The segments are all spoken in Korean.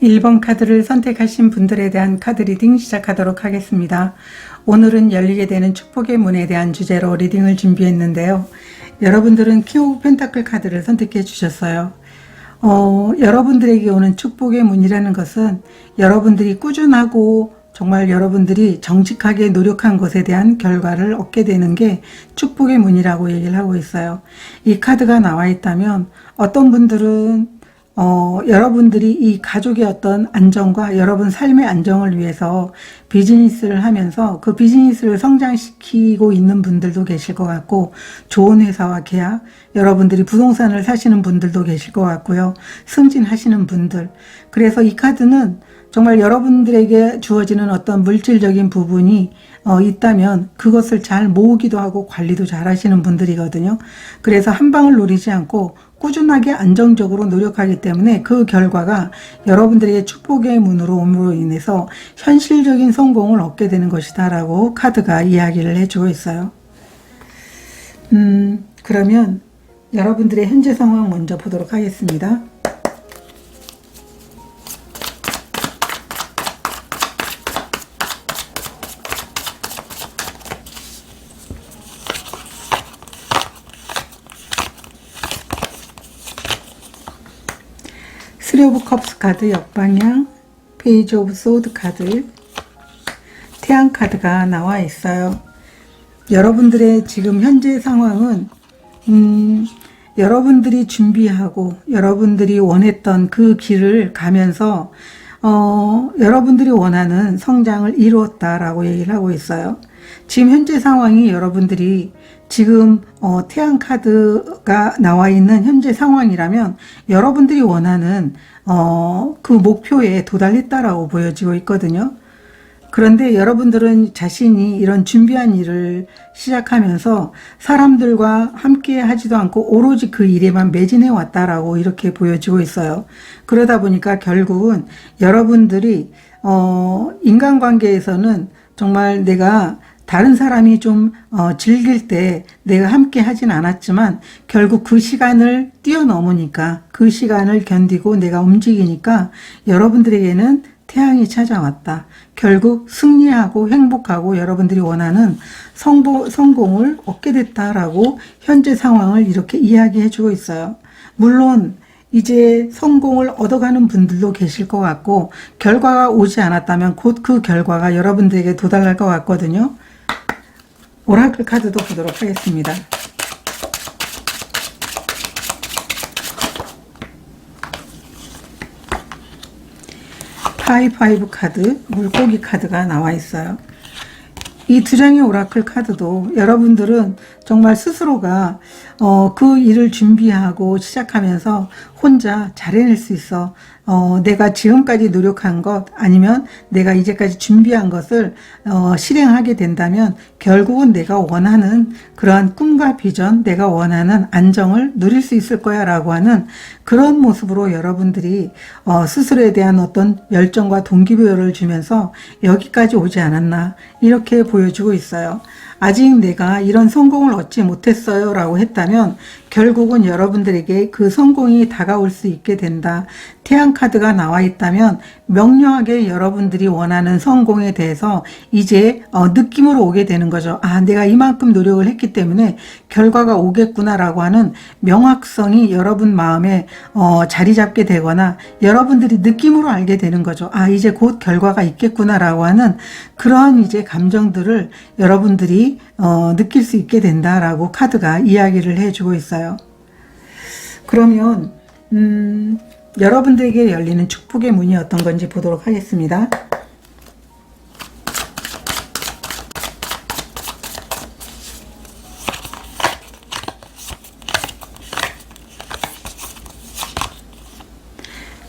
1번 카드를 선택하신 분들에 대한 카드 리딩 시작하도록 하겠습니다. 오늘은 열리게 되는 축복의 문에 대한 주제로 리딩을 준비했는데요. 여러분들은 킹 오브 펜타클 카드를 선택해 주셨어요. 여러분들에게 오는 축복의 문이라는 것은 여러분들이 꾸준하고 정말 여러분들이 정직하게 노력한 것에 대한 결과를 얻게 되는 게 축복의 문이라고 얘기를 하고 있어요. 이 카드가 나와 있다면 어떤 분들은 여러분들이 이 가족의 어떤 안정과 여러분 삶의 안정을 위해서 비즈니스를 하면서 그 비즈니스를 성장시키고 있는 분들도 계실 것 같고, 좋은 회사와 계약, 여러분들이 부동산을 사시는 분들도 계실 것 같고요. 승진하시는 분들. 그래서 이 카드는 정말 여러분들에게 주어지는 어떤 물질적인 부분이 있다면 그것을 잘 모으기도 하고 관리도 잘 하시는 분들이거든요. 그래서 한 방을 노리지 않고 꾸준하게 안정적으로 노력하기 때문에 그 결과가 여러분들에게 축복의 문으로 옴으로 인해서 현실적인 성공을 얻게 되는 것이다 라고 카드가 이야기를 해주고 있어요. 그러면 여러분들의 현재 상황 먼저 보도록 하겠습니다. 쓰리 오브 컵스 카드 역방향, 페이지 오브 소드 카드, 태양 카드가 나와 있어요. 여러분들의 지금 현재 상황은 여러분들이 준비하고 여러분들이 원했던 그 길을 가면서 여러분들이 원하는 성장을 이루었다라고 얘기를 하고 있어요. 지금 현재 상황이 여러분들이 지금 태양 카드가 나와 있는 현재 상황이라면 여러분들이 원하는 그 목표에 도달했다라고 보여지고 있거든요. 그런데 여러분들은 자신이 이런 준비한 일을 시작하면서 사람들과 함께 하지도 않고 오로지 그 일에만 매진해 왔다라고 이렇게 보여지고 있어요. 그러다 보니까 결국은 여러분들이 인간관계에서는 정말 내가 다른 사람이 좀 즐길 때 내가 함께 하진 않았지만 결국 그 시간을 뛰어넘으니까, 그 시간을 견디고 내가 움직이니까 여러분들에게는 태양이 찾아왔다. 결국 승리하고 행복하고 여러분들이 원하는 성공을 얻게 됐다라고 현재 상황을 이렇게 이야기해 주고 있어요. 물론 이제 성공을 얻어가는 분들도 계실 것 같고, 결과가 오지 않았다면 곧 그 결과가 여러분들에게 도달할 것 같거든요. 오라클 카드도 보도록 하겠습니다. 파이브 카드, 물고기 카드가 나와 있어요. 이 두 장의 오라클 카드도 여러분들은 정말 스스로가 그 일을 준비하고 시작하면서 혼자 잘 해낼 수 있어. 내가 지금까지 노력한 것, 아니면 내가 이제까지 준비한 것을 실행하게 된다면 결국은 내가 원하는 그러한 꿈과 비전, 내가 원하는 안정을 누릴 수 있을 거야 라고 하는 그런 모습으로 여러분들이 스스로에 대한 어떤 열정과 동기부여를 주면서 여기까지 오지 않았나 이렇게 보여주고 있어요. 아직 내가 이런 성공을 얻지 못했어요 라고 했다면 결국은 여러분들에게 그 성공이 다가올 수 있게 된다. 태양 카드가 나와 있다면 명료하게 여러분들이 원하는 성공에 대해서 이제 느낌으로 오게 되는 거죠. 아, 내가 이만큼 노력을 했기 때문에 결과가 오겠구나 라고 하는 명확성이 여러분 마음에 자리 잡게 되거나 여러분들이 느낌으로 알게 되는 거죠. 아, 이제 곧 결과가 있겠구나 라고 하는 그러한 이제 감정들을 여러분들이 느낄 수 있게 된다라고 카드가 이야기를 해주고 있어요. 그러면 여러분들에게 열리는 축복의 문이 어떤 건지 보도록 하겠습니다.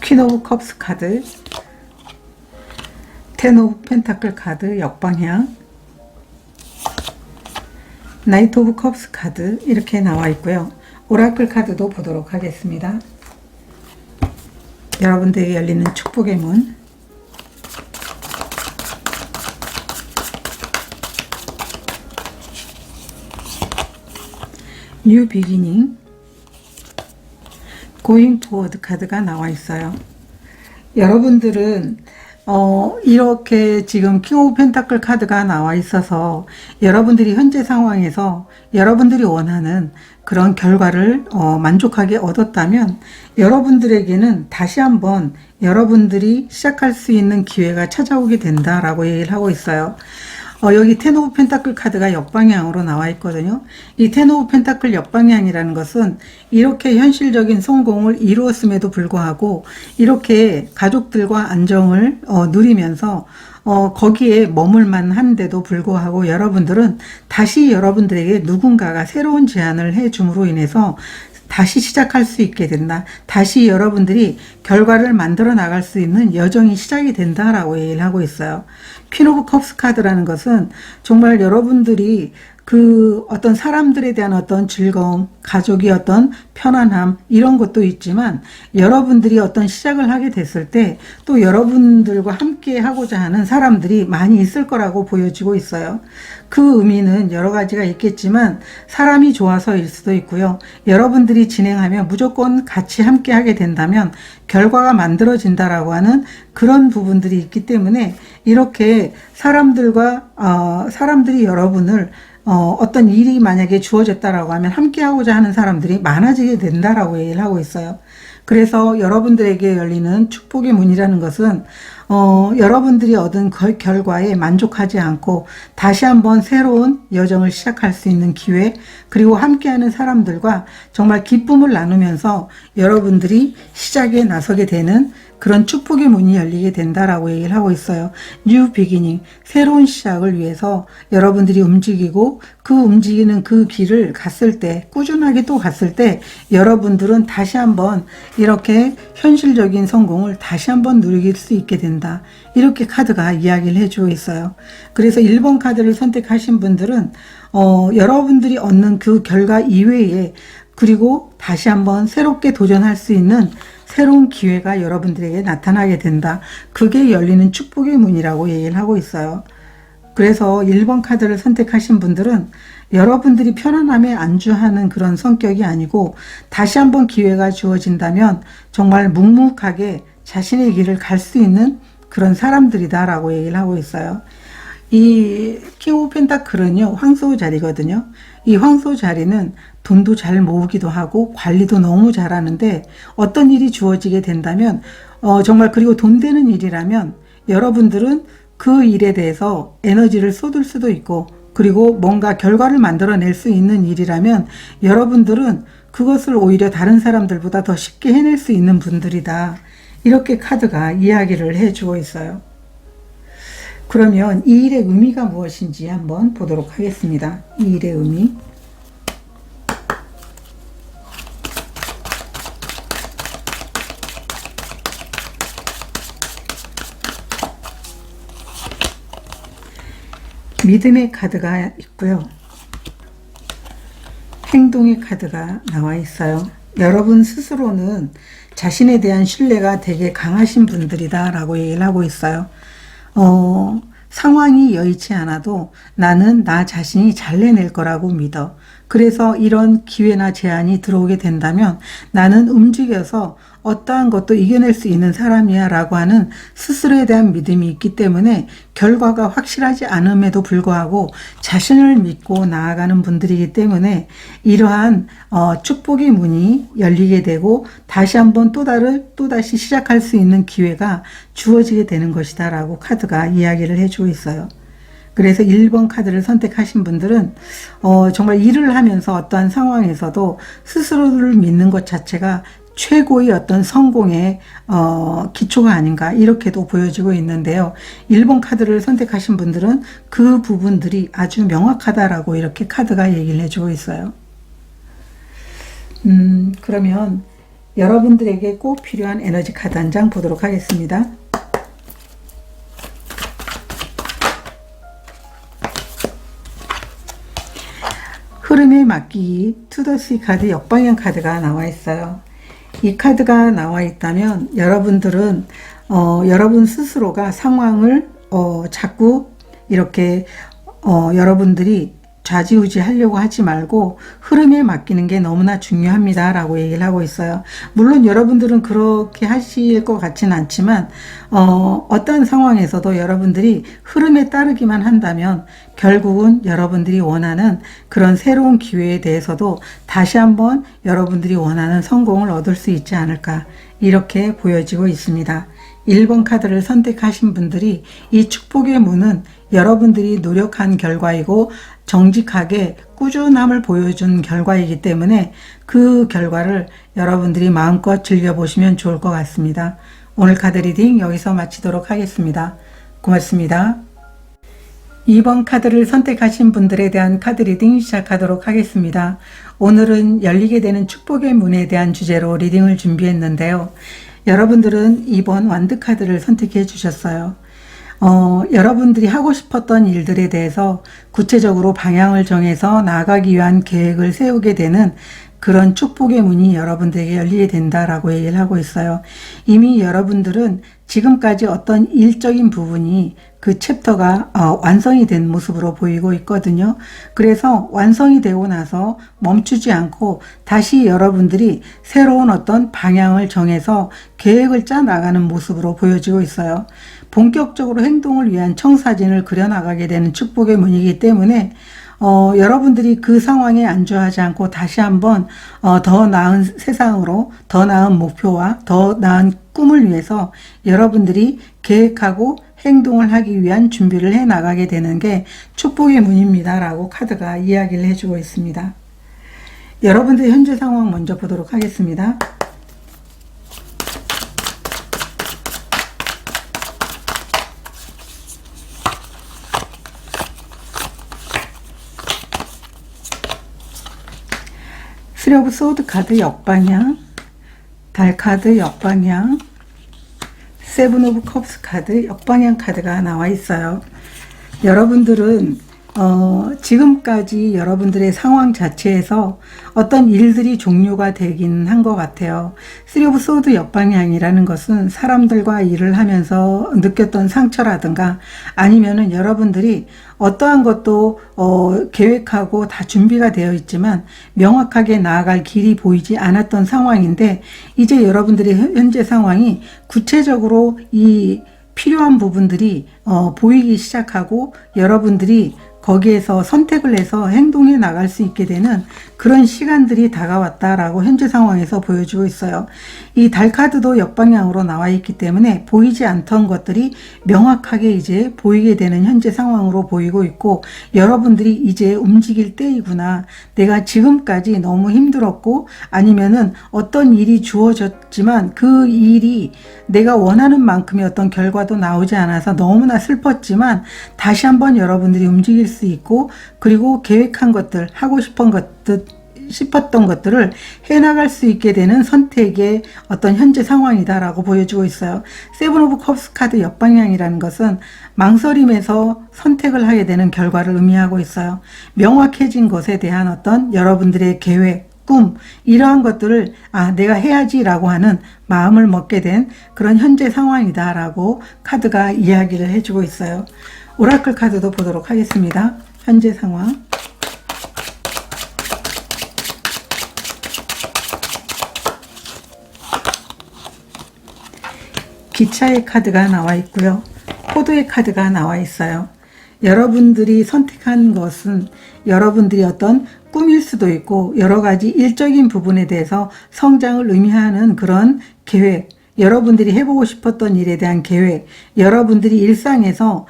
퀸 오브 컵스 카드, 텐 오브 펜타클 카드 역방향, 나이트 오브 컵스 카드 이렇게 나와 있고요. 오라클 카드도 보도록 하겠습니다. 여러분들에게 열리는 축복의 문, 뉴 비기닝, 고잉 투워드 카드가 나와 있어요. 여러분들은 이렇게 지금 킹 오브 펜타클 카드가 나와 있어서 여러분들이 현재 상황에서 여러분들이 원하는 그런 결과를 만족하게 얻었다면 여러분들에게는 다시 한번 여러분들이 시작할 수 있는 기회가 찾아오게 된다라고 얘기를 하고 있어요. 여기 텐 오브 펜타클 카드가 역방향으로 나와 있거든요. 이 텐 오브 펜타클 역방향이라는 것은 이렇게 현실적인 성공을 이루었음에도 불구하고 이렇게 가족들과 안정을 누리면서 거기에 머물만 한데도 불구하고 여러분들은 다시 여러분들에게 누군가가 새로운 제안을 해줌으로 인해서 다시 시작할 수 있게 된다. 다시 여러분들이 결과를 만들어 나갈 수 있는 여정이 시작이 된다라고 얘기를 하고 있어요. 퀸 오브 컵스 카드라는 것은 정말 여러분들이 그 어떤 사람들에 대한 어떤 즐거움, 가족의 어떤 편안함 이런 것도 있지만 여러분들이 어떤 시작을 하게 됐을 때 또 여러분들과 함께 하고자 하는 사람들이 많이 있을 거라고 보여지고 있어요. 그 의미는 여러 가지가 있겠지만 사람이 좋아서일 수도 있고요. 여러분들이 진행하면 무조건 같이 함께 하게 된다면 결과가 만들어진다라고 하는 그런 부분들이 있기 때문에 이렇게 사람들이 여러분을 어떤 일이 만약에 주어졌다라고 하면 함께하고자 하는 사람들이 많아지게 된다라고 얘기를 하고 있어요. 그래서 여러분들에게 열리는 축복의 문이라는 것은 여러분들이 얻은 결과에 만족하지 않고 다시 한번 새로운 여정을 시작할 수 있는 기회, 그리고 함께하는 사람들과 정말 기쁨을 나누면서 여러분들이 시작에 나서게 되는 그런 축복의 문이 열리게 된다라고 얘기를 하고 있어요. 뉴 비기닝, 새로운 시작을 위해서 여러분들이 움직이고 그 움직이는 그 길을 갔을 때, 꾸준하게 또 갔을 때 여러분들은 다시 한번 이렇게 현실적인 성공을 다시 한번 누릴 수 있게 된다. 이렇게 카드가 이야기를 해주고 있어요. 그래서 1번 카드를 선택하신 분들은 여러분들이 얻는 그 결과 이외에 그리고 다시 한번 새롭게 도전할 수 있는 새로운 기회가 여러분들에게 나타나게 된다. 그게 열리는 축복의 문이라고 얘기를 하고 있어요. 그래서 1번 카드를 선택하신 분들은 여러분들이 편안함에 안주하는 그런 성격이 아니고 다시 한번 기회가 주어진다면 정말 묵묵하게 자신의 길을 갈 수 있는 그런 사람들이다 라고 얘기를 하고 있어요. 이 킹 오브 펜타클은요, 황소 자리거든요. 이 황소 자리는 돈도 잘 모으기도 하고 관리도 너무 잘하는데 어떤 일이 주어지게 된다면 정말 그리고 돈 되는 일이라면 여러분들은 그 일에 대해서 에너지를 쏟을 수도 있고 그리고 뭔가 결과를 만들어낼 수 있는 일이라면 여러분들은 그것을 오히려 다른 사람들보다 더 쉽게 해낼 수 있는 분들이다. 이렇게 카드가 이야기를 해주고 있어요. 그러면 이 일의 의미가 무엇인지 한번 보도록 하겠습니다. 이 일의 의미. 믿음의 카드가 있고요. 행동의 카드가 나와 있어요. 여러분 스스로는 자신에 대한 신뢰가 되게 강하신 분들이다 라고 얘기를 하고 있어요. 상황이 여의치 않아도 나는 나 자신이 잘 내낼 거라고 믿어. 그래서 이런 기회나 제안이 들어오게 된다면 나는 움직여서 어떠한 것도 이겨낼 수 있는 사람이야 라고 하는 스스로에 대한 믿음이 있기 때문에 결과가 확실하지 않음에도 불구하고 자신을 믿고 나아가는 분들이기 때문에 이러한 축복의 문이 열리게 되고 다시 한번 또다시 시작할 수 있는 기회가 주어지게 되는 것이다 라고 카드가 이야기를 해주고 있어요. 그래서 1번 카드를 선택하신 분들은 정말 일을 하면서 어떠한 상황에서도 스스로를 믿는 것 자체가 최고의 어떤 성공의 기초가 아닌가 이렇게도 보여지고 있는데요. 1번 카드를 선택하신 분들은 그 부분들이 아주 명확하다라고 이렇게 카드가 얘기를 해주고 있어요. 그러면 여러분들에게 꼭 필요한 에너지 카드 한 장 보도록 하겠습니다. 흐름에 맡기기 투더시 카드 역방향 카드가 나와 있어요. 이 카드가 나와 있다면 여러분들은 여러분 스스로가 상황을 자꾸 이렇게 여러분들이 좌지우지 하려고 하지 말고 흐름에 맡기는 게 너무나 중요합니다 라고 얘기를 하고 있어요. 물론 여러분들은 그렇게 하실 것 같지는 않지만 어떤 상황에서도 여러분들이 흐름에 따르기만 한다면 결국은 여러분들이 원하는 그런 새로운 기회에 대해서도 다시 한번 여러분들이 원하는 성공을 얻을 수 있지 않을까, 이렇게 보여지고 있습니다. 1번 카드를 선택하신 분들이 이 축복의 문은 여러분들이 노력한 결과이고 정직하게 꾸준함을 보여준 결과이기 때문에 그 결과를 여러분들이 마음껏 즐겨보시면 좋을 것 같습니다. 오늘 카드 리딩 여기서 마치도록 하겠습니다. 고맙습니다. 2번 카드를 선택하신 분들에 대한 카드 리딩 시작하도록 하겠습니다. 오늘은 열리게 되는 축복의 문에 대한 주제로 리딩을 준비했는데요. 여러분들은 2번 완드 카드를 선택해 주셨어요. 여러분들이 하고 싶었던 일들에 대해서 구체적으로 방향을 정해서 나아가기 위한 계획을 세우게 되는 그런 축복의 문이 여러분들에게 열리게 된다라고 얘기를 하고 있어요. 이미 여러분들은 지금까지 어떤 일적인 부분이 그 챕터가 완성이 된 모습으로 보이고 있거든요. 그래서 완성이 되고 나서 멈추지 않고 다시 여러분들이 새로운 어떤 방향을 정해서 계획을 짜 나가는 모습으로 보여지고 있어요. 본격적으로 행동을 위한 청사진을 그려나가게 되는 축복의 문이기 때문에 여러분들이 그 상황에 안주하지 않고 다시 한번 더 나은 세상으로, 더 나은 목표와 더 나은 꿈을 위해서 여러분들이 계획하고 행동을 하기 위한 준비를 해 나가게 되는 게 축복의 문입니다 라고 카드가 이야기를 해주고 있습니다. 여러분들의 현재 상황 먼저 보도록 하겠습니다. 쓰리 오브 소드 카드 역방향, 달 카드 역방향, 세븐 오브 컵스 카드 역방향 카드가 나와 있어요. 여러분들은 지금까지 여러분들의 상황 자체에서 어떤 일들이 종료가 되긴 한 것 같아요. 쓰리 오브 소드 역방향이라는 것은 사람들과 일을 하면서 느꼈던 상처라든가 아니면은 여러분들이 어떠한 것도 계획하고 다 준비가 되어 있지만 명확하게 나아갈 길이 보이지 않았던 상황인데 이제 여러분들의 현재 상황이 구체적으로 이 필요한 부분들이 보이기 시작하고 여러분들이 거기에서 선택을 해서 행동해 나갈 수 있게 되는 그런 시간들이 다가왔다라고 현재 상황에서 보여주고 있어요. 이 달 카드도 역방향으로 나와 있기 때문에 보이지 않던 것들이 명확하게 이제 보이게 되는 현재 상황으로 보이고 있고 여러분들이 이제 움직일 때이구나. 내가 지금까지 너무 힘들었고 아니면은 어떤 일이 주어졌지만 그 일이 내가 원하는 만큼의 어떤 결과도 나오지 않아서 너무나 슬펐지만 다시 한번 여러분들이 움직일 수 있고 그리고 계획한 것들, 하고 싶었던 것들을 해나갈 수 있게 되는 선택의 어떤 현재 상황이다라고 보여주고 있어요. 세븐 오브 컵스 카드 역방향이라는 것은 망설임에서 선택을 하게 되는 결과를 의미하고 있어요. 명확해진 것에 대한 어떤 여러분들의 계획, 꿈, 이러한 것들을 내가 해야지 라고 하는 마음을 먹게 된 그런 현재 상황이다 라고 카드가 이야기를 해주고 있어요. 오라클 카드도 보도록 하겠습니다. 현재 상황. 기차의 카드가 나와 있고요. 포도의 카드가 나와 있어요. 여러분들이 선택한 것은 여러분들이 어떤 꿈일 수도 있고 여러 가지 일적인 부분에 대해서 성장을 의미하는 그런 계획, 여러분들이 해보고 싶었던 일에 대한 계획, 여러분들이 일상에서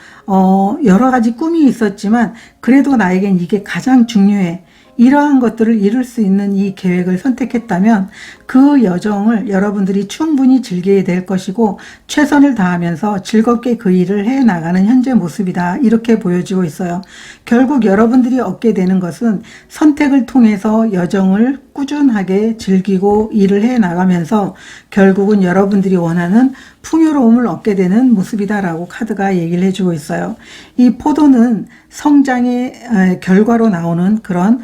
여러 가지 꿈이 있었지만 그래도 나에겐 이게 가장 중요해. 이러한 것들을 이룰 수 있는 이 계획을 선택했다면 그 여정을 여러분들이 충분히 즐기게 될 것이고 최선을 다하면서 즐겁게 그 일을 해나가는 현재 모습이다. 이렇게 보여지고 있어요. 결국 여러분들이 얻게 되는 것은 선택을 통해서 여정을 꾸준하게 즐기고 일을 해나가면서 결국은 여러분들이 원하는 풍요로움을 얻게 되는 모습이다라고 카드가 얘기를 해주고 있어요. 이 포도는 성장의 결과로 나오는 그런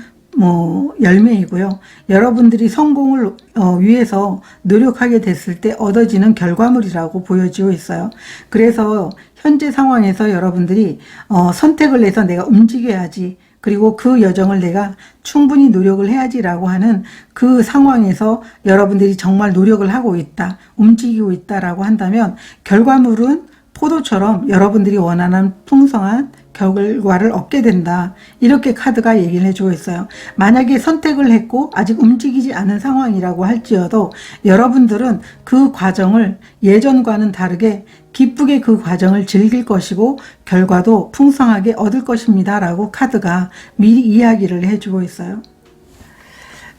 열매이고요. 여러분들이 성공을 위해서 노력하게 됐을 때 얻어지는 결과물이라고 보여지고 있어요. 그래서 현재 상황에서 여러분들이 선택을 해서 내가 움직여야지. 그리고 그 여정을 내가 충분히 노력을 해야지라고 하는 그 상황에서 여러분들이 정말 노력을 하고 있다, 움직이고 있다라고 한다면 결과물은 포도처럼 여러분들이 원하는 풍성한 결과를 얻게 된다. 이렇게 카드가 얘기를 해주고 있어요. 만약에 선택을 했고 아직 움직이지 않은 상황이라고 할지어도 여러분들은 그 과정을 예전과는 다르게 기쁘게 그 과정을 즐길 것이고 결과도 풍성하게 얻을 것입니다. 라고 카드가 미리 이야기를 해주고 있어요.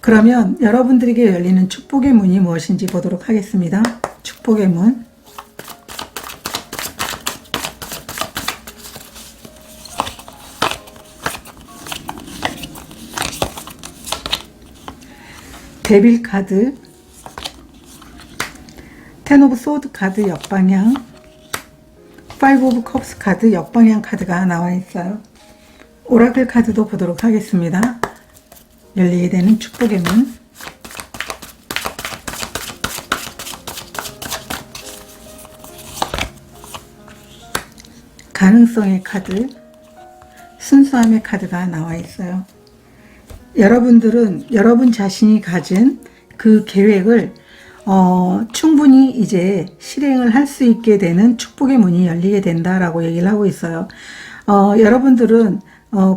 그러면 여러분들에게 열리는 축복의 문이 무엇인지 보도록 하겠습니다. 축복의 문. 데빌 카드, 텐 오브 소드 카드 역방향, 파이브 오브 컵스 카드 역방향 카드가 나와 있어요. 오라클 카드도 보도록 하겠습니다. 열리게 되는 축복의 문. 가능성의 카드, 순수함의 카드가 나와 있어요. 여러분들은 여러분 자신이 가진 그 계획을 충분히 이제 실행을 할 수 있게 되는 축복의 문이 열리게 된다라고 얘기를 하고 있어요. 여러분들은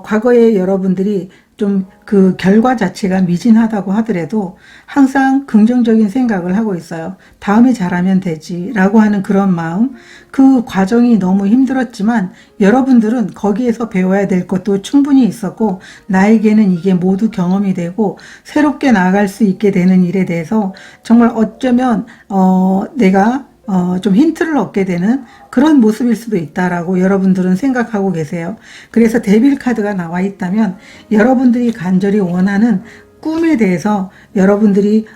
과거에 여러분들이 좀 그 결과 자체가 미진하다고 하더라도 항상 긍정적인 생각을 하고 있어요. 다음에 잘하면 되지 라고 하는 그런 마음. 그 과정이 너무 힘들었지만 여러분들은 거기에서 배워야 될 것도 충분히 있었고 나에게는 이게 모두 경험이 되고 새롭게 나아갈 수 있게 되는 일에 대해서 정말 어쩌면 내가 좀 힌트를 얻게 되는 그런 모습일 수도 있다라고 여러분들은 생각하고 계세요. 그래서 데빌 카드가 나와 있다면 여러분들이 간절히 원하는 꿈에 대해서 여러분들이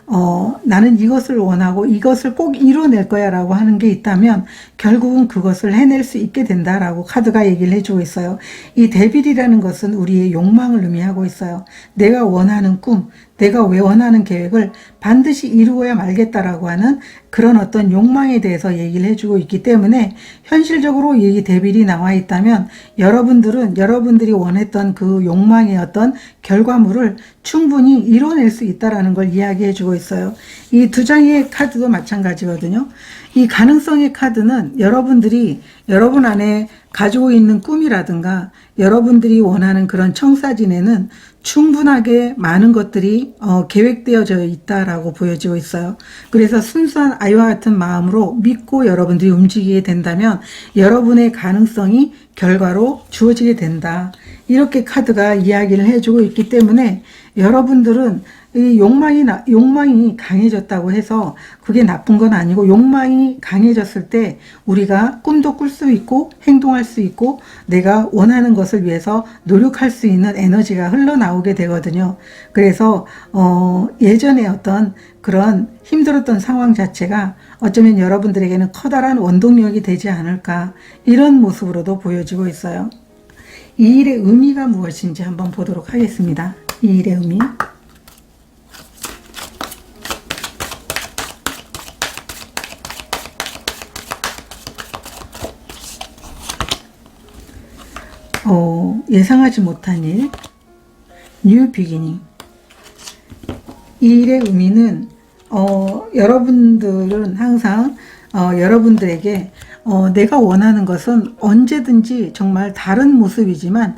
나는 이것을 원하고 이것을 꼭 이뤄낼 거야 라고 하는 게 있다면 결국은 그것을 해낼 수 있게 된다라고 카드가 얘기를 해주고 있어요. 이 데빌이라는 것은 우리의 욕망을 의미하고 있어요. 내가 원하는 꿈, 내가 왜 원하는 계획을 반드시 이루어야 말겠다라고 하는 그런 어떤 욕망에 대해서 얘기를 해주고 있기 때문에 현실적으로 이 데빌이 나와 있다면 여러분들은 여러분들이 원했던 그 욕망의 어떤 결과물을 충분히 이뤄낼 수 있다라는 걸 이야기해 주고 있어요. 이 두 장의 카드도 마찬가지거든요. 이 가능성의 카드는 여러분들이 여러분 안에 가지고 있는 꿈이라든가 여러분들이 원하는 그런 청사진에는 충분하게 많은 것들이 계획되어져 있다라고 보여지고 있어요. 그래서 순수한 아이와 같은 마음으로 믿고 여러분들이 움직이게 된다면 여러분의 가능성이 결과로 주어지게 된다. 이렇게 카드가 이야기를 해주고 있기 때문에 여러분들은 이 욕망이 강해졌다고 해서 그게 나쁜 건 아니고 욕망이 강해졌을 때 우리가 꿈도 꿀 수 있고 행동할 수 있고 내가 원하는 것을 위해서 노력할 수 있는 에너지가 흘러나오게 되거든요. 그래서 예전에 어떤 그런 힘들었던 상황 자체가 어쩌면 여러분들에게는 커다란 원동력이 되지 않을까 이런 모습으로도 보여지고 있어요. 이 일의 의미가 무엇인지 한번 보도록 하겠습니다. 이 일의 의미. 예상하지 못한 일, 뉴 비기닝. 이 일의 의미는 여러분들은 항상 여러분들에게 내가 원하는 것은 언제든지 정말 다른 모습이지만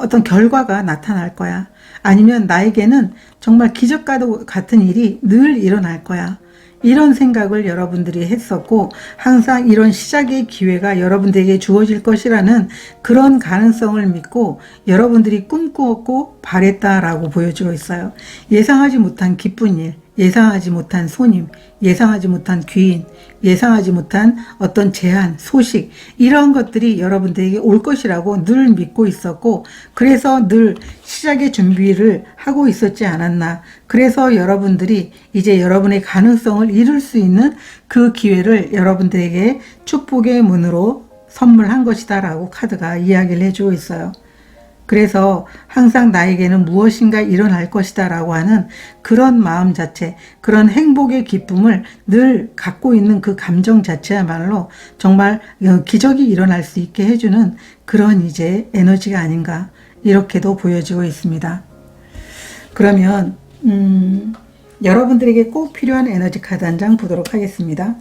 어떤 결과가 나타날 거야. 아니면 나에게는 정말 기적과도 같은 일이 늘 일어날 거야. 이런 생각을 여러분들이 했었고 항상 이런 시작의 기회가 여러분들에게 주어질 것이라는 그런 가능성을 믿고 여러분들이 꿈꾸었고 바랬다라고 보여지고 있어요. 예상하지 못한 기쁜 일, 예상하지 못한 손님, 예상하지 못한 귀인, 예상하지 못한 어떤 제안, 소식 이런 것들이 여러분들에게 올 것이라고 늘 믿고 있었고 그래서 늘 시작의 준비를 하고 있었지 않았나. 그래서 여러분들이 이제 여러분의 가능성을 이룰 수 있는 그 기회를 여러분들에게 축복의 문으로 선물한 것이다 라고 카드가 이야기를 해주고 있어요. 그래서 항상 나에게는 무엇인가 일어날 것이다 라고 하는 그런 마음 자체, 그런 행복의 기쁨을 늘 갖고 있는 그 감정 자체야말로 정말 기적이 일어날 수 있게 해주는 그런 이제 에너지가 아닌가 이렇게도 보여지고 있습니다. 그러면 여러분들에게 꼭 필요한 에너지 카드 한 장 보도록 하겠습니다.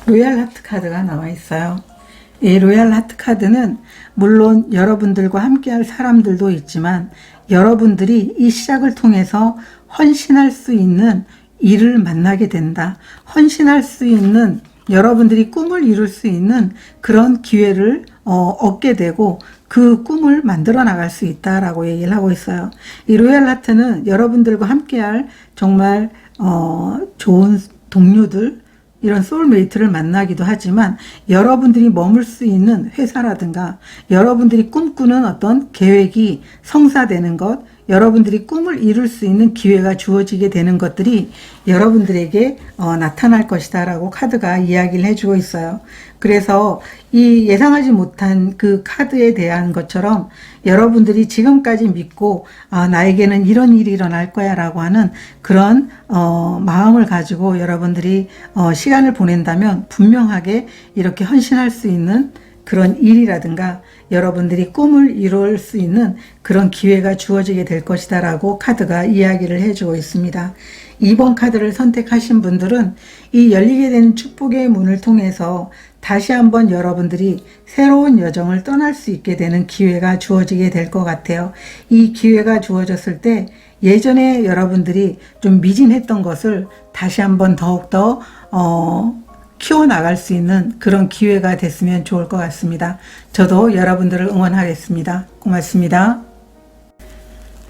로얄 하트 카드가 나와 있어요. 이 로얄 하트 카드는 물론 여러분들과 함께할 사람들도 있지만 여러분들이 이 시작을 통해서 헌신할 수 있는 일을 만나게 된다. 헌신할 수 있는, 여러분들이 꿈을 이룰 수 있는 그런 기회를 얻게 되고 그 꿈을 만들어 나갈 수 있다라고 얘기를 하고 있어요. 이 로얄 하트는 여러분들과 함께할 정말 좋은 동료들, 이런 소울메이트를 만나기도 하지만 여러분들이 머물 수 있는 회사라든가 여러분들이 꿈꾸는 어떤 계획이 성사되는 것, 여러분들이 꿈을 이룰 수 있는 기회가 주어지게 되는 것들이 여러분들에게 나타날 것이다 라고 카드가 이야기를 해주고 있어요. 그래서 이 예상하지 못한 그 카드에 대한 것처럼 여러분들이 지금까지 믿고 나에게는 이런 일이 일어날 거야 라고 하는 그런 마음을 가지고 여러분들이 시간을 보낸다면 분명하게 이렇게 헌신할 수 있는 그런 일이라든가 여러분들이 꿈을 이룰 수 있는 그런 기회가 주어지게 될 것이다 라고 카드가 이야기를 해주고 있습니다. 2번 카드를 선택하신 분들은 이 열리게 되는 축복의 문을 통해서 다시 한번 여러분들이 새로운 여정을 떠날 수 있게 되는 기회가 주어지게 될 것 같아요. 이 기회가 주어졌을 때 예전에 여러분들이 좀 미진했던 것을 다시 한번 더욱더 키워나갈 수 있는 그런 기회가 됐으면 좋을 것 같습니다. 저도 여러분들을 응원하겠습니다. 고맙습니다.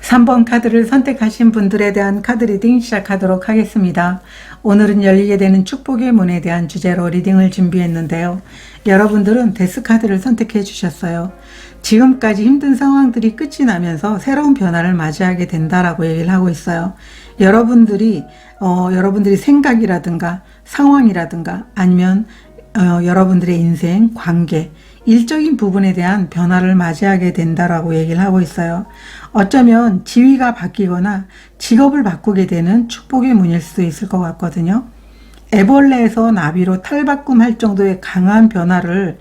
3번 카드를 선택하신 분들에 대한 카드 리딩 시작하도록 하겠습니다. 오늘은 열리게 되는 축복의 문에 대한 주제로 리딩을 준비했는데요. 여러분들은 데스 카드를 선택해 주셨어요. 지금까지 힘든 상황들이 끝이 나면서 새로운 변화를 맞이하게 된다라고 얘기를 하고 있어요. 여러분들이 생각이라든가 상황이라든가 아니면 여러분들의 인생, 관계, 일적인 부분에 대한 변화를 맞이하게 된다라고 얘기를 하고 있어요. 어쩌면 지위가 바뀌거나 직업을 바꾸게 되는 축복의 문일 수도 있을 것 같거든요. 애벌레에서 나비로 탈바꿈할 정도의 강한 변화를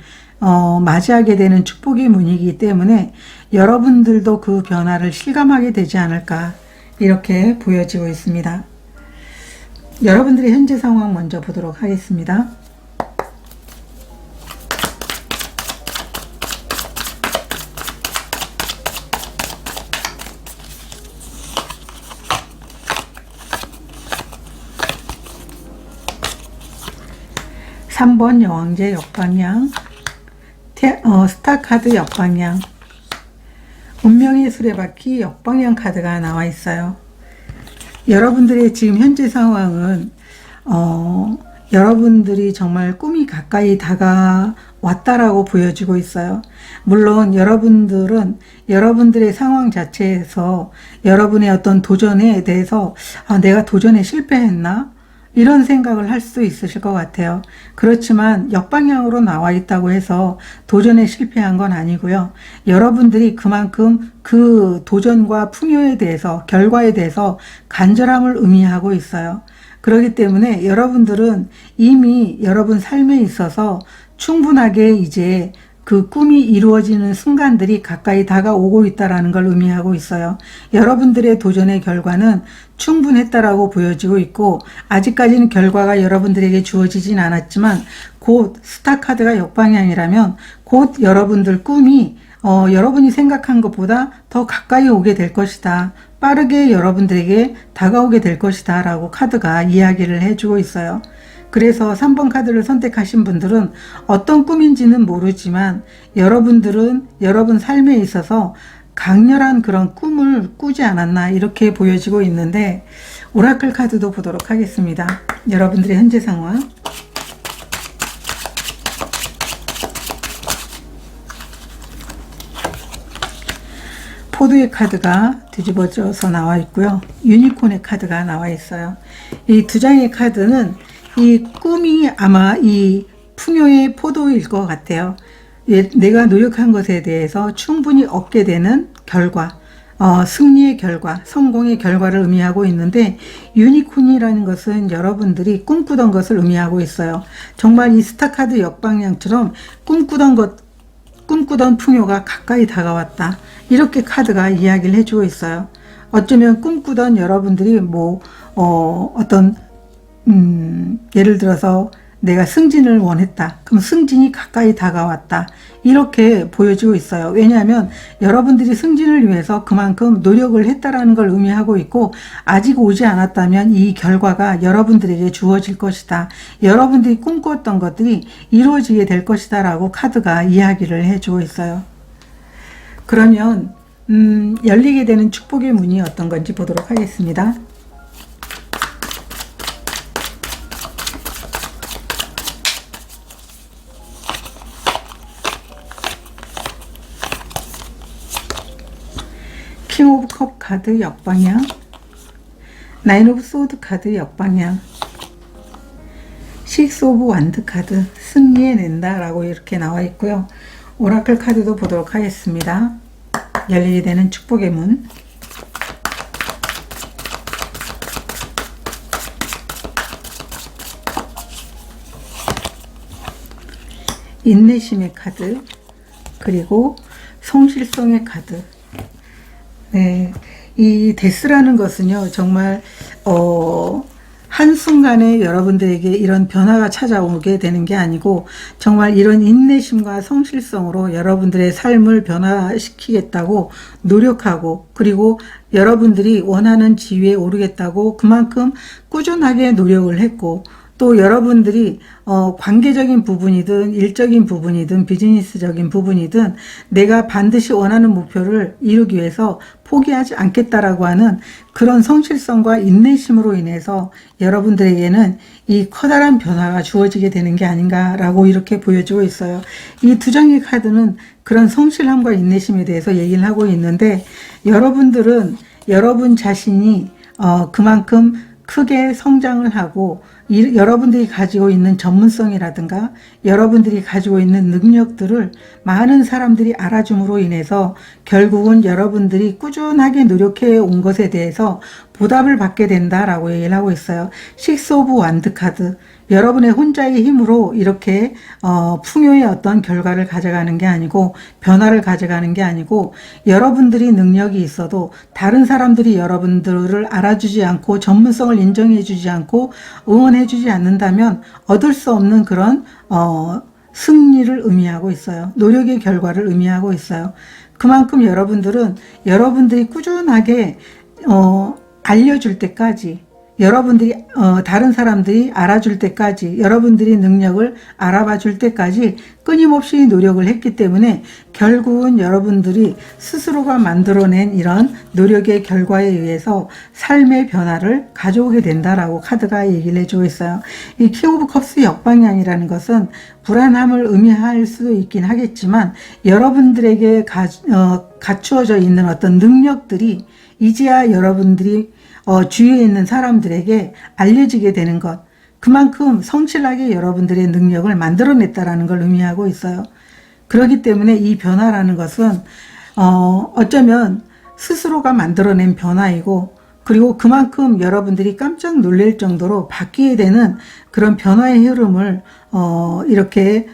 맞이하게 되는 축복의 문이기 때문에 여러분들도 그 변화를 실감하게 되지 않을까 이렇게 보여지고 있습니다. 여러분들의 현재 상황 먼저 보도록 하겠습니다. (3번) 여왕제 역방향, 스타카드 역방향, 운명의 수레바퀴 역방향 카드가 나와 있어요. 여러분들의 지금 현재 상황은 여러분들이 정말 꿈이 가까이 다가왔다라고 보여지고 있어요. 물론 여러분들은 여러분들의 상황 자체에서 여러분의 어떤 도전에 대해서 내가 도전에 실패했나? 이런 생각을 할 수 있으실 것 같아요. 그렇지만 역방향으로 나와 있다고 해서 도전에 실패한 건 아니고요. 여러분들이 그만큼 그 도전과 풍요에 대해서, 결과에 대해서 간절함을 의미하고 있어요. 그렇기 때문에 여러분들은 이미 여러분 삶에 있어서 충분하게 이제 그 꿈이 이루어지는 순간들이 가까이 다가오고 있다는 걸 의미하고 있어요. 여러분들의 도전의 결과는 충분했다라고 보여지고 있고 아직까지는 결과가 여러분들에게 주어지진 않았지만 곧 스타카드가 역방향이라면 곧 여러분들 꿈이 여러분이 생각한 것보다 더 가까이 오게 될 것이다. 빠르게 여러분들에게 다가오게 될 것이다 라고 카드가 이야기를 해주고 있어요. 그래서 3번 카드를 선택하신 분들은 어떤 꿈인지는 모르지만 여러분들은 여러분 삶에 있어서 강렬한 그런 꿈을 꾸지 않았나 이렇게 보여지고 있는데 오라클 카드도 보도록 하겠습니다. 여러분들의 현재 상황. 포도의 카드가 뒤집어져서 나와 있고요. 유니콘의 카드가 나와 있어요. 이 두 장의 카드는 이 꿈이 아마 이 풍요의 포도일 것 같아요. 내가 노력한 것에 대해서 충분히 얻게 되는 결과, 승리의 결과, 성공의 결과를 의미하고 있는데, 유니콘이라는 것은 여러분들이 꿈꾸던 것을 의미하고 있어요. 정말 이 스타카드 역방향처럼 꿈꾸던 풍요가 가까이 다가왔다. 이렇게 카드가 이야기를 해주고 있어요. 어쩌면 꿈꾸던 여러분들이 예를 들어서 내가 승진을 원했다. 그럼 승진이 가까이 다가왔다. 이렇게 보여지고 있어요. 왜냐하면 여러분들이 승진을 위해서 그만큼 노력을 했다라는 걸 의미하고 있고, 아직 오지 않았다면 이 결과가 여러분들에게 주어질 것이다. 여러분들이 꿈꿨던 것들이 이루어지게 될 것이다 라고 카드가 이야기를 해주고 있어요. 그러면 열리게 되는 축복의 문이 어떤 건지 보도록 하겠습니다. 킹 오브 컵 카드 역방향, 나인 오브 소드 카드 역방향, 식스 오브 완드 카드 승리해낸다 라고 이렇게 나와 있고요. 오라클 카드도 보도록 하겠습니다. 열리게 되는 축복의 문, 인내심의 카드, 그리고 성실성의 카드. 네, 이 데스라는 것은요, 정말 한순간에 여러분들에게 이런 변화가 찾아오게 되는 게 아니고, 정말 이런 인내심과 성실성으로 여러분들의 삶을 변화시키겠다고 노력하고, 그리고 여러분들이 원하는 지위에 오르겠다고 그만큼 꾸준하게 노력을 했고, 또 여러분들이 관계적인 부분이든 일적인 부분이든 비즈니스적인 부분이든 내가 반드시 원하는 목표를 이루기 위해서 포기하지 않겠다라고 하는 그런 성실성과 인내심으로 인해서 여러분들에게는 이 커다란 변화가 주어지게 되는 게 아닌가라고 이렇게 보여주고 있어요. 이 두 장의 카드는 그런 성실함과 인내심에 대해서 얘기를 하고 있는데, 여러분들은 여러분 자신이 그만큼 크게 성장을 하고, 여러분들이 가지고 있는 전문성이라든가 여러분들이 가지고 있는 능력들을 많은 사람들이 알아줌으로 인해서 결국은 여러분들이 꾸준하게 노력해 온 것에 대해서 보답을 받게 된다라고 얘기를 하고 있어요. 식스 오브 완드 카드, 여러분의 혼자의 힘으로 이렇게 풍요의 어떤 결과를 가져가는 게 아니고, 변화를 가져가는 게 아니고, 여러분들이 능력이 있어도 다른 사람들이 여러분들을 알아주지 않고 전문성을 인정해 주지 않고 응원해 주지 않는다면 얻을 수 없는 그런 승리를 의미하고 있어요. 노력의 결과를 의미하고 있어요. 그만큼 여러분들은 여러분들이 꾸준하게 알려줄 때까지, 여러분들이 다른 사람들이 알아줄 때까지, 여러분들이 능력을 알아봐 줄 때까지 끊임없이 노력을 했기 때문에 결국은 여러분들이 스스로가 만들어낸 이런 노력의 결과에 의해서 삶의 변화를 가져오게 된다라고 카드가 얘기를 해주고 있어요. 이 킹 오브 컵스 역방향이라는 것은 불안함을 의미할 수도 있긴 하겠지만, 여러분들에게 갖추어져 있는 어떤 능력들이 이제야 여러분들이 주위에 있는 사람들에게 알려지게 되는 것, 그만큼 성실하게 여러분들의 능력을 만들어냈다라는 걸 의미하고 있어요. 그렇기 때문에 이 변화라는 것은 어쩌면 스스로가 만들어낸 변화이고, 그리고 그만큼 여러분들이 깜짝 놀랄 정도로 바뀌게 되는 그런 변화의 흐름을 이렇게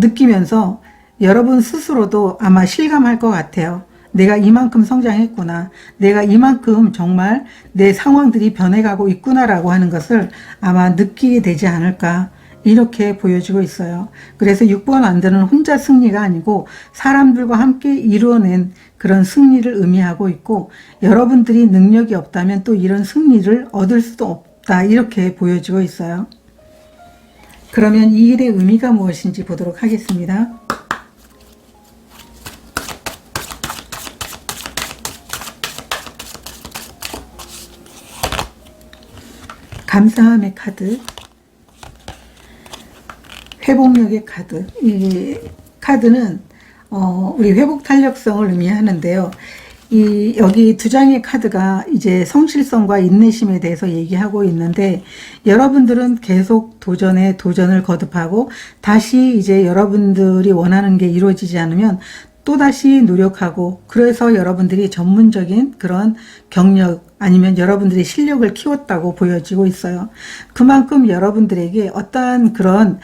느끼면서 여러분 스스로도 아마 실감할 것 같아요. 내가 이만큼 성장했구나, 내가 이만큼 정말 내 상황들이 변해가고 있구나라고 하는 것을 아마 느끼게 되지 않을까, 이렇게 보여지고 있어요. 그래서 6번 완드는 혼자 승리가 아니고 사람들과 함께 이루어낸 그런 승리를 의미하고 있고, 여러분들이 능력이 없다면 또 이런 승리를 얻을 수도 없다, 이렇게 보여지고 있어요. 그러면 이 일의 의미가 무엇인지 보도록 하겠습니다. 감사함의 카드, 회복력의 카드. 이 카드는 우리 회복 탄력성을 의미하는데요. 여기 두 장의 카드가 이제 성실성과 인내심에 대해서 얘기하고 있는데, 여러분들은 계속 도전을 거듭하고 다시 이제 여러분들이 원하는 게 이루어지지 않으면 또다시 노력하고, 그래서 여러분들이 전문적인 그런 경력 아니면 여러분들의 실력을 키웠다고 보여지고 있어요. 그만큼 여러분들에게 어떠한 그런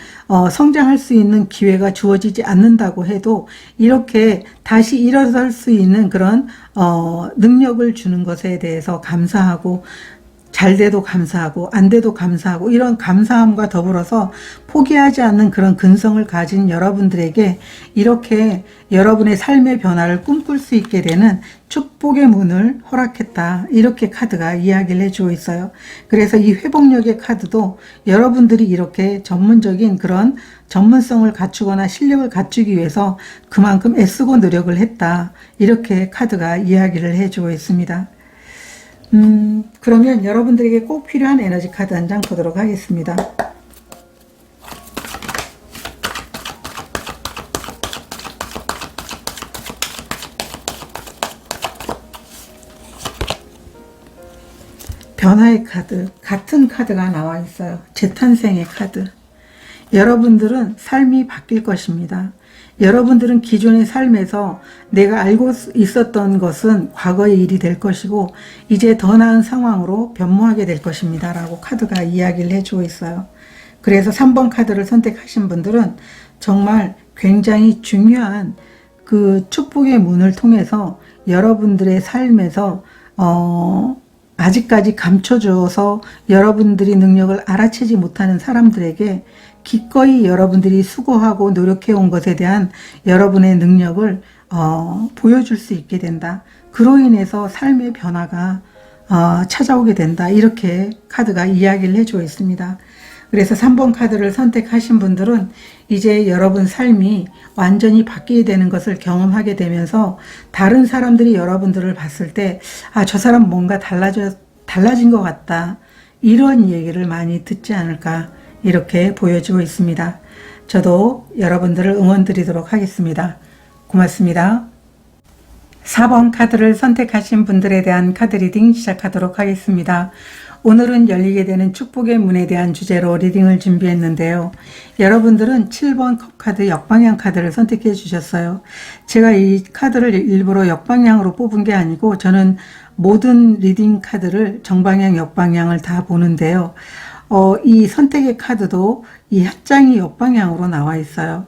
성장할 수 있는 기회가 주어지지 않는다고 해도 이렇게 다시 일어설 수 있는 그런 능력을 주는 것에 대해서 감사하고, 잘 돼도 감사하고 안 돼도 감사하고, 이런 감사함과 더불어서 포기하지 않는 그런 근성을 가진 여러분들에게 이렇게 여러분의 삶의 변화를 꿈꿀 수 있게 되는 축복의 문을 허락했다, 이렇게 카드가 이야기를 해주고 있어요. 그래서 이 회복력의 카드도 여러분들이 이렇게 전문적인 그런 전문성을 갖추거나 실력을 갖추기 위해서 그만큼 애쓰고 노력을 했다, 이렇게 카드가 이야기를 해주고 있습니다. 그러면 여러분들에게 꼭 필요한 에너지 카드 한 장 보도록 하겠습니다. 변화의 카드, 같은 카드가 나와 있어요. 재탄생의 카드. 여러분들은 삶이 바뀔 것입니다. 여러분들은 기존의 삶에서 내가 알고 있었던 것은 과거의 일이 될 것이고 이제 더 나은 상황으로 변모하게 될 것입니다 라고 카드가 이야기를 해주고 있어요. 그래서 3번 카드를 선택하신 분들은 정말 굉장히 중요한 그 축복의 문을 통해서 여러분들의 삶에서 아직까지 감춰져서 여러분들이 능력을 알아채지 못하는 사람들에게 기꺼이 여러분들이 수고하고 노력해 온 것에 대한 여러분의 능력을 보여줄 수 있게 된다. 그로 인해서 삶의 변화가 찾아오게 된다. 이렇게 카드가 이야기를 해주고 있습니다. 그래서 3번 카드를 선택하신 분들은 이제 여러분 삶이 완전히 바뀌게 되는 것을 경험하게 되면서 다른 사람들이 여러분들을 봤을 때 저 사람 뭔가 달라진 것 같다, 이런 얘기를 많이 듣지 않을까, 이렇게 보여지고 있습니다. 저도 여러분들을 응원 드리도록 하겠습니다. 고맙습니다. 4번 카드를 선택하신 분들에 대한 카드 리딩 시작하도록 하겠습니다. 오늘은 열리게 되는 축복의 문에 대한 주제로 리딩을 준비했는데요. 여러분들은 7번 컵 카드 역방향 카드를 선택해 주셨어요. 제가 이 카드를 일부러 역방향으로 뽑은 게 아니고 저는 모든 리딩 카드를 정방향 역방향을 다 보는데요. 이 선택의 카드도 이 합장이 역방향으로 나와 있어요.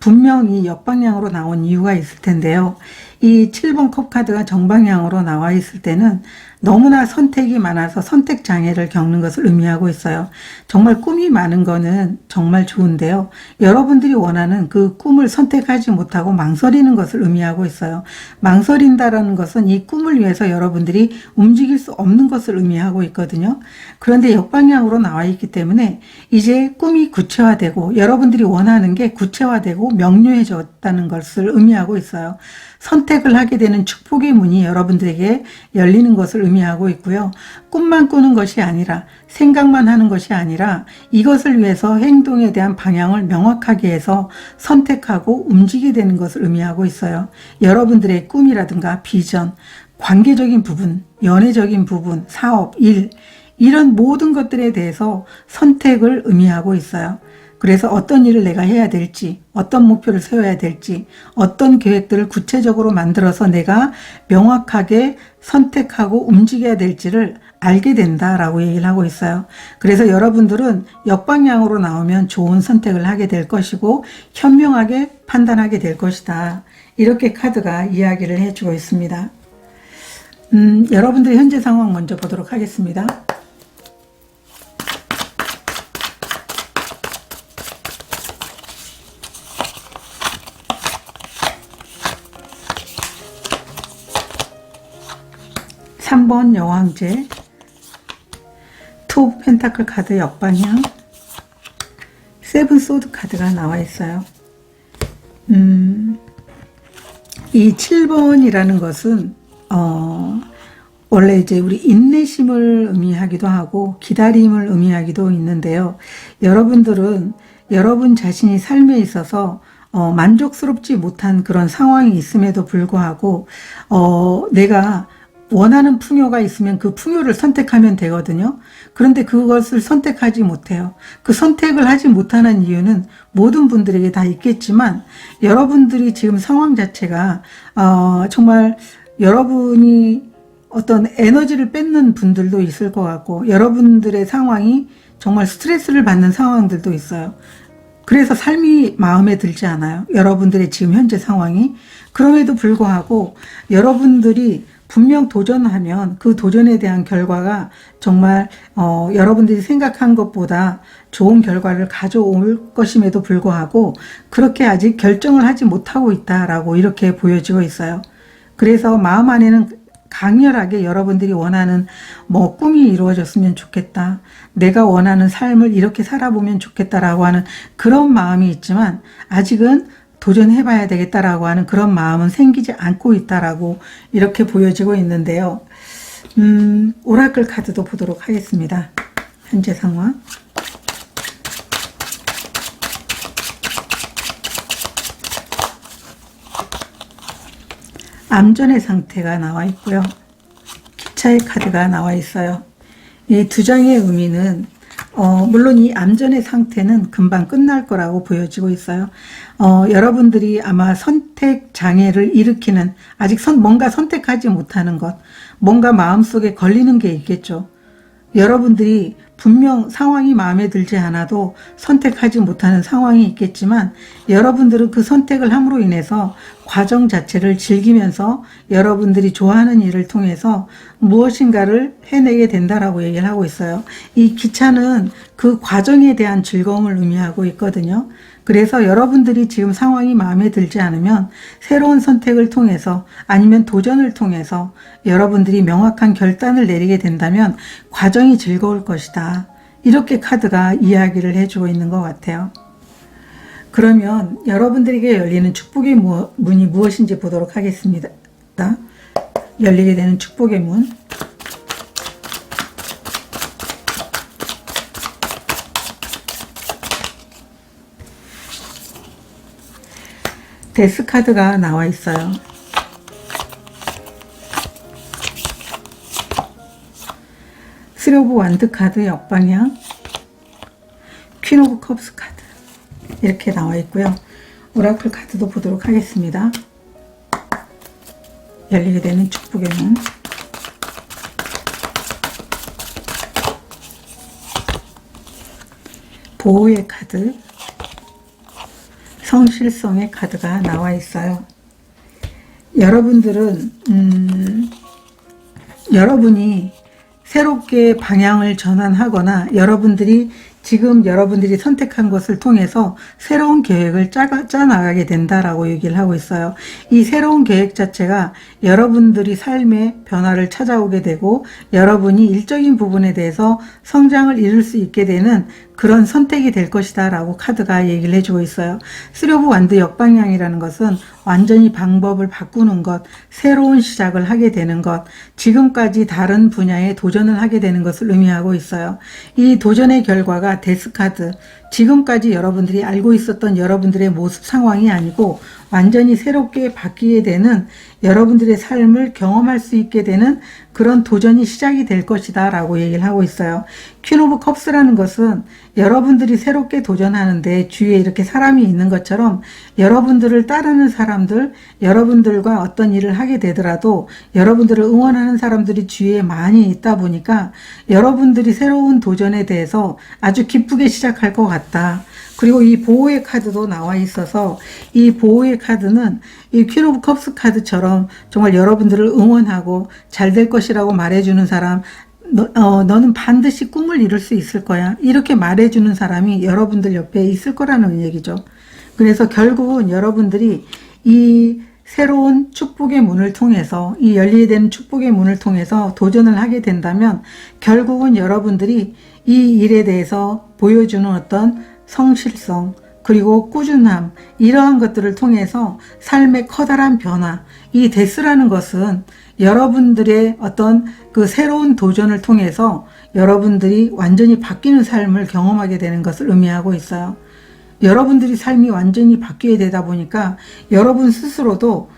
분명히 역방향으로 나온 이유가 있을 텐데요. 이 7번 컵 카드가 정방향으로 나와 있을 때는 너무나 선택이 많아서 선택 장애를 겪는 것을 의미하고 있어요. 정말 꿈이 많은 거는 정말 좋은데요. 여러분들이 원하는 그 꿈을 선택하지 못하고 망설이는 것을 의미하고 있어요. 망설인다라는 것은 이 꿈을 위해서 여러분들이 움직일 수 없는 것을 의미하고 있거든요. 그런데 역방향으로 나와 있기 때문에 이제 꿈이 구체화되고 여러분들이 원하는 게 구체화되고 명료해졌다는 것을 의미하고 있어요. 선택을 하게 되는 축복의 문이 여러분들에게 열리는 것을 의미하고 있고요. 꿈만 꾸는 것이 아니라, 생각만 하는 것이 아니라 이것을 위해서 행동에 대한 방향을 명확하게 해서 선택하고 움직이게 되는 것을 의미하고 있어요. 여러분들의 꿈이라든가 비전, 관계적인 부분, 연애적인 부분, 사업, 일, 이런 모든 것들에 대해서 선택을 의미하고 있어요. 그래서 어떤 일을 내가 해야 될지, 어떤 목표를 세워야 될지, 어떤 계획들을 구체적으로 만들어서 내가 명확하게 선택하고 움직여야 될지를 알게 된다라고 얘기를 하고 있어요. 그래서 여러분들은 역방향으로 나오면 좋은 선택을 하게 될 것이고 현명하게 판단하게 될 것이다, 이렇게 카드가 이야기를 해주고 있습니다. 여러분들의 현재 상황 먼저 보도록 하겠습니다. (3번) 여왕제, 투 펜타클 카드 역방향, 세븐 소드 카드가 나와 있어요. 이 7번이라는 것은 원래 이제 우리 인내심을 의미하기도 하고 기다림을 의미하기도 있는데요. 여러분들은 여러분 자신이 삶에 있어서 만족스럽지 못한 그런 상황이 있음에도 불구하고 내가 원하는 풍요가 있으면 그 풍요를 선택하면 되거든요. 그런데 그것을 선택하지 못해요. 그 선택을 하지 못하는 이유는 모든 분들에게 다 있겠지만 여러분들이 지금 상황 자체가 정말 여러분이 어떤 에너지를 뺏는 분들도 있을 것 같고 여러분들의 상황이 정말 스트레스를 받는 상황들도 있어요. 그래서 삶이 마음에 들지 않아요. 여러분들의 지금 현재 상황이. 그럼에도 불구하고 여러분들이 분명 도전하면 그 도전에 대한 결과가 정말 여러분들이 생각한 것보다 좋은 결과를 가져올 것임에도 불구하고 그렇게 아직 결정을 하지 못하고 있다라고 이렇게 보여지고 있어요. 그래서 마음 안에는 강렬하게 여러분들이 원하는 꿈이 이루어졌으면 좋겠다. 내가 원하는 삶을 이렇게 살아보면 좋겠다라고 하는 그런 마음이 있지만 아직은 도전해봐야 되겠다라고 하는 그런 마음은 생기지 않고 있다라고 이렇게 보여지고 있는데요. 오라클 카드도 보도록 하겠습니다. 현재 상황. 암전의 상태가 나와 있고요. 기차의 카드가 나와 있어요. 이 두 장의 의미는 물론 이 암전의 상태는 금방 끝날 거라고 보여지고 있어요. 여러분들이 아마 선택 장애를 일으키는 아직 뭔가 선택하지 못하는 것, 뭔가 마음속에 걸리는 게 있겠죠. 여러분들이 분명 상황이 마음에 들지 않아도 선택하지 못하는 상황이 있겠지만 여러분들은 그 선택을 함으로 인해서 과정 자체를 즐기면서 여러분들이 좋아하는 일을 통해서 무엇인가를 해내게 된다라고 얘기를 하고 있어요. 이 기차는 그 과정에 대한 즐거움을 의미하고 있거든요. 그래서 여러분들이 지금 상황이 마음에 들지 않으면 새로운 선택을 통해서 아니면 도전을 통해서 여러분들이 명확한 결단을 내리게 된다면 과정이 즐거울 것이다. 이렇게 카드가 이야기를 해주고 있는 것 같아요. 그러면 여러분들에게 열리는 축복의 문이 무엇인지 보도록 하겠습니다. 열리게 되는 축복의 문. 데스 카드가 나와 있어요. 쓰리 오브 완드 카드 역방향, 퀸 오브 컵스 카드 이렇게 나와 있고요. 오라클 카드도 보도록 하겠습니다. 열리게 되는 축복의 문. 보호의 카드, 성실성의 카드가 나와 있어요. 여러분들은 여러분이 새롭게 방향을 전환하거나 지금 여러분들이 선택한 것을 통해서 새로운 계획을 짜나가게 된다라고 얘기를 하고 있어요. 이 새로운 계획 자체가 여러분들이 삶의 변화를 찾아오게 되고 여러분이 일적인 부분에 대해서 성장을 이룰 수 있게 되는 그런 선택이 될 것이다 라고 카드가 얘기를 해주고 있어요. 쓰리 오브 완드 역방향이라는 것은 완전히 방법을 바꾸는 것, 새로운 시작을 하게 되는 것, 지금까지 다른 분야에 도전을 하게 되는 것을 의미하고 있어요. 이 도전의 결과가 데스 카드, 지금까지 여러분들이 알고 있었던 여러분들의 모습 상황이 아니고 완전히 새롭게 바뀌게 되는 여러분들의 삶을 경험할 수 있게 되는 그런 도전이 시작이 될 것이다 라고 얘기를 하고 있어요. 퀸 오브 컵스라는 것은 여러분들이 새롭게 도전하는데 주위에 이렇게 사람이 있는 것처럼 여러분들을 따르는 사람들, 여러분들과 어떤 일을 하게 되더라도 여러분들을 응원하는 사람들이 주위에 많이 있다 보니까 여러분들이 새로운 도전에 대해서 아주 기쁘게 시작할 것 같다. 그리고 이 보호의 카드도 나와 있어서 이 보호의 카드는 이 퀸 오브 컵스 카드처럼 정말 여러분들을 응원하고 잘 될 것이라고 말해주는 사람, 너는 반드시 꿈을 이룰 수 있을 거야. 이렇게 말해주는 사람이 여러분들 옆에 있을 거라는 얘기죠. 그래서 결국은 여러분들이 이 새로운 축복의 문을 통해서 이 열리게 되는 축복의 문을 통해서 도전을 하게 된다면 결국은 여러분들이 이 일에 대해서 보여주는 어떤 성실성 그리고 꾸준함 이러한 것들을 통해서 삶의 커다란 변화 이 데스라는 것은 여러분들의 어떤 그 새로운 도전을 통해서 여러분들이 완전히 바뀌는 삶을 경험하게 되는 것을 의미하고 있어요. 여러분들이 삶이 완전히 바뀌게 되다 보니까 여러분 스스로도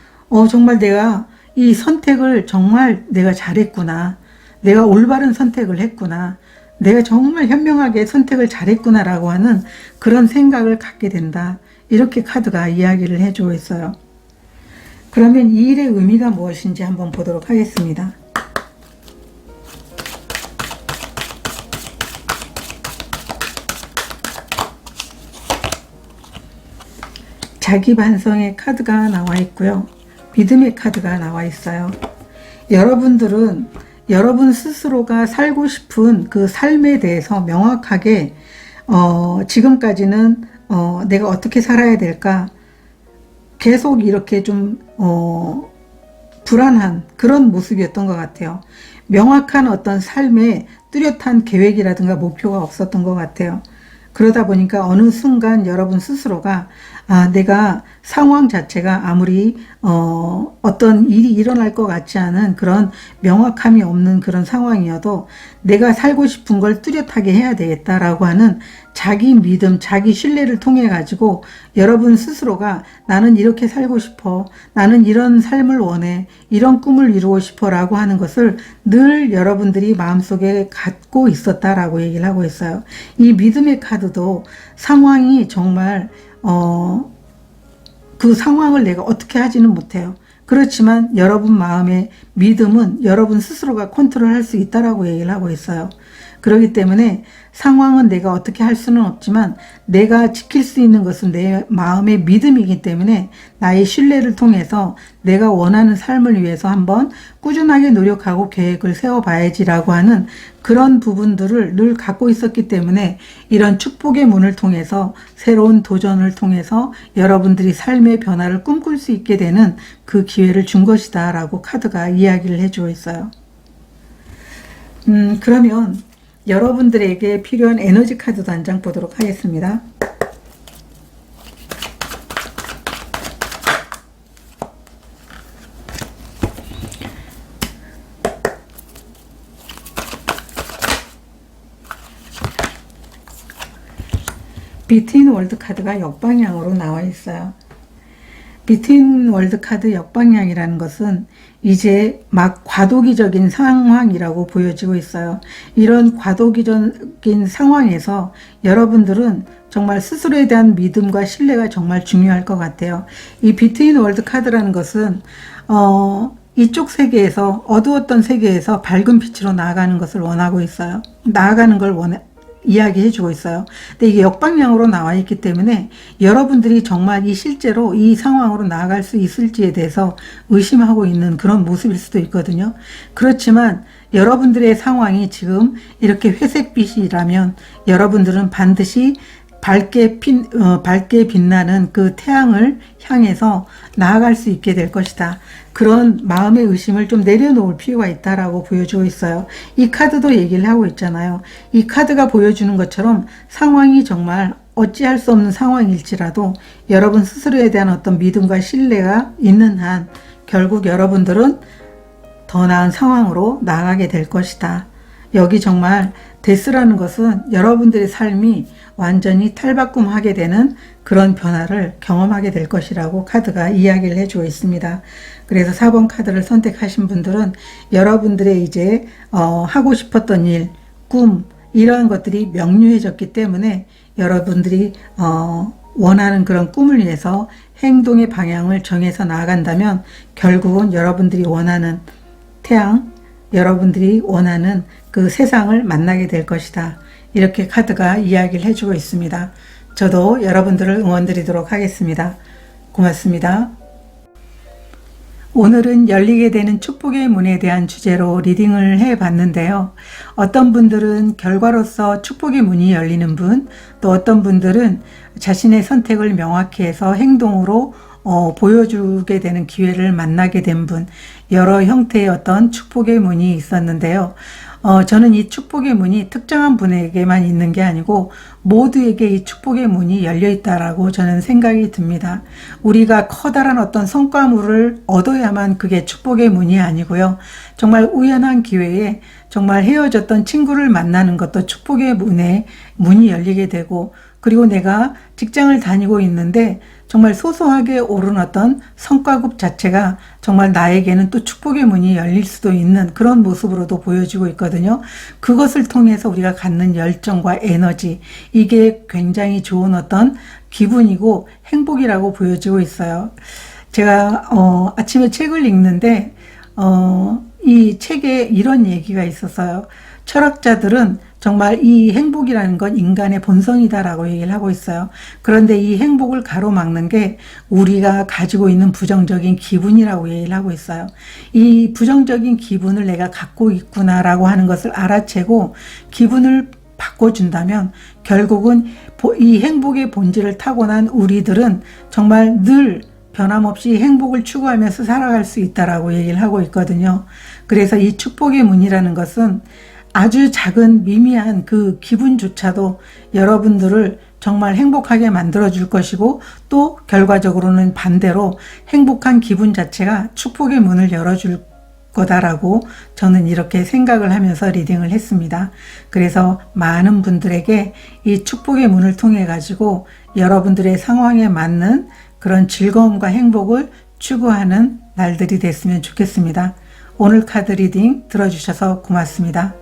정말 내가 이 선택을 정말 내가 잘했구나. 내가 올바른 선택을 했구나. 내가 정말 현명하게 선택을 잘했구나라고 하는 그런 생각을 갖게 된다. 이렇게 카드가 이야기를 해주고 있어요. 그러면 이 일의 의미가 무엇인지 한번 보도록 하겠습니다. 자기 반성의 카드가 나와 있고요. 믿음의 카드가 나와 있어요. 여러분들은 여러분 스스로가 살고 싶은 그 삶에 대해서 명확하게 지금까지는 내가 어떻게 살아야 될까 계속 이렇게 좀 불안한 그런 모습이었던 것 같아요. 명확한 어떤 삶의 뚜렷한 계획이라든가 목표가 없었던 것 같아요. 그러다 보니까 어느 순간 여러분 스스로가 내가 상황 자체가 아무리 어떤 일이 일어날 것 같지 않은 그런 명확함이 없는 그런 상황이어도 내가 살고 싶은 걸 뚜렷하게 해야 되겠다라고 하는 자기 믿음, 자기 신뢰를 통해 가지고 여러분 스스로가 나는 이렇게 살고 싶어, 나는 이런 삶을 원해, 이런 꿈을 이루고 싶어 라고 하는 것을 늘 여러분들이 마음속에 갖고 있었다라고 얘기를 하고 있어요. 이 믿음의 카드도 상황이 정말 그 상황을 내가 어떻게 하지는 못해요. 그렇지만 여러분 마음의 믿음은 여러분 스스로가 컨트롤할 수 있다라고 얘기를 하고 있어요. 그렇기 때문에 상황은 내가 어떻게 할 수는 없지만 내가 지킬 수 있는 것은 내 마음의 믿음이기 때문에 나의 신뢰를 통해서 내가 원하는 삶을 위해서 한번 꾸준하게 노력하고 계획을 세워봐야지라고 하는 그런 부분들을 늘 갖고 있었기 때문에 이런 축복의 문을 통해서 새로운 도전을 통해서 여러분들이 삶의 변화를 꿈꿀 수 있게 되는 그 기회를 준 것이다 라고 카드가 이야기를 해주고 있어요. 그러면 여러분들에게 필요한 에너지 카드도 한 장 보도록 하겠습니다. 비트윈 월드 카드가 역방향으로 나와 있어요. 비트윈 월드 카드 역방향이라는 것은 이제 막 과도기적인 상황이라고 보여지고 있어요. 이런 과도기적인 상황에서 여러분들은 정말 스스로에 대한 믿음과 신뢰가 정말 중요할 것 같아요. 이 비트윈 월드 카드라는 것은 이쪽 세계에서 어두웠던 세계에서 밝은 빛으로 나아가는 것을 원하고 있어요. 나아가는 걸 이야기해 주고 있어요. 근데 이게 역방향으로 나와 있기 때문에 여러분들이 정말 실제로 이 상황으로 나아갈 수 있을지에 대해서 의심하고 있는 그런 모습일 수도 있거든요. 그렇지만 여러분들의 상황이 지금 이렇게 회색빛이라면 여러분들은 반드시 밝게 빛나는 그 태양을 향해서 나아갈 수 있게 될 것이다. 그런 마음의 의심을 좀 내려놓을 필요가 있다라고 보여주고 있어요. 이 카드도 얘기를 하고 있잖아요. 이 카드가 보여주는 것처럼 상황이 정말 어찌할 수 없는 상황일지라도 여러분 스스로에 대한 어떤 믿음과 신뢰가 있는 한 결국 여러분들은 더 나은 상황으로 나아가게 될 것이다. 여기 정말 데스라는 것은 여러분들의 삶이 완전히 탈바꿈하게 되는 그런 변화를 경험하게 될 것이라고 카드가 이야기를 해주고 있습니다. 그래서 4번 카드를 선택하신 분들은 여러분들의 이제 하고 싶었던 일, 꿈 이러한 것들이 명료해졌기 때문에 여러분들이 원하는 그런 꿈을 위해서 행동의 방향을 정해서 나아간다면 결국은 여러분들이 원하는 태양, 여러분들이 원하는 그 세상을 만나게 될 것이다. 이렇게 카드가 이야기를 해주고 있습니다. 저도 여러분들을 응원드리도록 하겠습니다. 고맙습니다. 오늘은 열리게 되는 축복의 문에 대한 주제로 리딩을 해봤는데요. 어떤 분들은 결과로서 축복의 문이 열리는 분, 또 어떤 분들은 자신의 선택을 명확히 해서 행동으로 보여주게 되는 기회를 만나게 된 분, 여러 형태의 어떤 축복의 문이 있었는데요. 저는 이 축복의 문이 특정한 분에게만 있는 게 아니고 모두에게 이 축복의 문이 열려 있다라고 저는 생각이 듭니다. 우리가 커다란 어떤 성과물을 얻어야만 그게 축복의 문이 아니고요. 정말 우연한 기회에 정말 헤어졌던 친구를 만나는 것도 축복의 문이 열리게 되고 그리고 내가 직장을 다니고 있는데 정말 소소하게 오른 어떤 성과급 자체가 정말 나에게는 또 축복의 문이 열릴 수도 있는 그런 모습으로도 보여지고 있거든요. 그것을 통해서 우리가 갖는 열정과 에너지, 이게 굉장히 좋은 어떤 기분이고 행복이라고 보여지고 있어요. 제가 아침에 책을 읽는데 이 책에 이런 얘기가 있었어요. 철학자들은 정말 이 행복이라는 건 인간의 본성이다라고 얘기를 하고 있어요. 그런데 이 행복을 가로막는 게 우리가 가지고 있는 부정적인 기분이라고 얘기를 하고 있어요. 이 부정적인 기분을 내가 갖고 있구나라고 하는 것을 알아채고 기분을 바꿔준다면 결국은 이 행복의 본질을 타고난 우리들은 정말 늘 변함없이 행복을 추구하면서 살아갈 수 있다라고 얘기를 하고 있거든요. 그래서 이 축복의 문이라는 것은 아주 작은 미미한 그 기분조차도 여러분들을 정말 행복하게 만들어줄 것이고 또 결과적으로는 반대로 행복한 기분 자체가 축복의 문을 열어줄 거다라고 저는 이렇게 생각을 하면서 리딩을 했습니다. 그래서 많은 분들에게 이 축복의 문을 통해 가지고 여러분들의 상황에 맞는 그런 즐거움과 행복을 추구하는 날들이 됐으면 좋겠습니다. 오늘 카드 리딩 들어주셔서 고맙습니다.